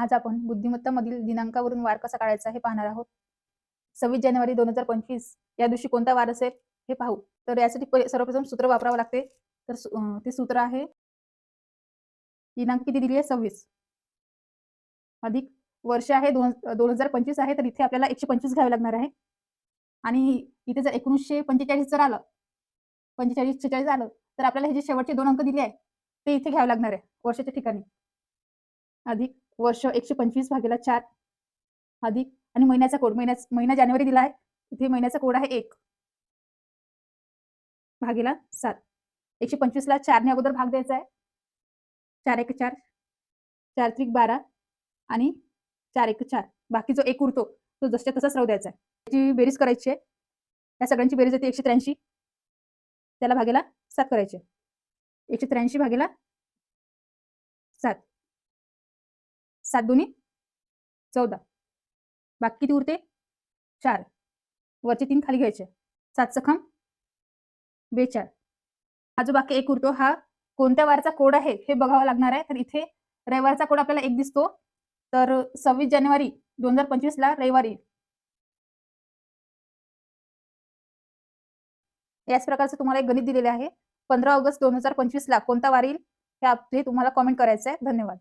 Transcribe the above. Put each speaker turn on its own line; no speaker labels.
आज आपण बुद्धिमत्तामधील दिनांकावरून वार कसा काढायचा हे पाहणार आहोत. 26 जानेवारी 2025 या दिवशी कोणता वार असेल हे पाहू. तर यासाठी सर्वप्रथम सूत्र वापरावं लागते. तर ते सूत्र आहे, दिनांक किती दिली आहे 26 अधिक वर्ष आहे 2025 आहे, तर इथे आपल्याला 125 घ्यावे लागणार आहे. आणि इथे जर 1945 जर आलं, 45-46 आलं, तर आपल्याला हे जे शेवटचे 2 अंक दिले आहे ते इथे घ्यावे लागणार आहे वर्षाच्या ठिकाणी. अधिक वर्ष 125/4 अधिक आणि महिन्याचा कोड, महिना जानेवारी दिला आहे, इथे महिन्याचा कोड आहे 1 भागीला 7. 125 ला 4 ने अगोदर भाग द्यायचा आहे. 4 1 4, 4 त्रिक 12 आणि 4 1 4. बाकी जो 1 उरतो तो जसच्या तसाच राहू द्यायचा आहे. त्याची बेरीज करायची आहे. या सगळ्यांची बेरीज येते 183. त्याला भागीला 7 करायचे. 183 भागीला 7. 7 दुनी 14. बाकी किती उरते? 4. वरचे 3 खाली घ्यायचे. 7 सखम 42. हा जो बाकी 1 उरतो हा कोणत्या वारचा कोड आहे हे बघावं लागणार आहे. तर इथे रविवारचा कोड आपल्याला 1 दिसतो. तर 26 जानेवारी 2025 ला रविवार येईल. याच प्रकारचं तुम्हाला एक गणित दिलेले आहे. 15 ऑगस्ट 2025 ला कोणता वार येईल हे तुम्हाला कमेंट करायचं आहे. धन्यवाद.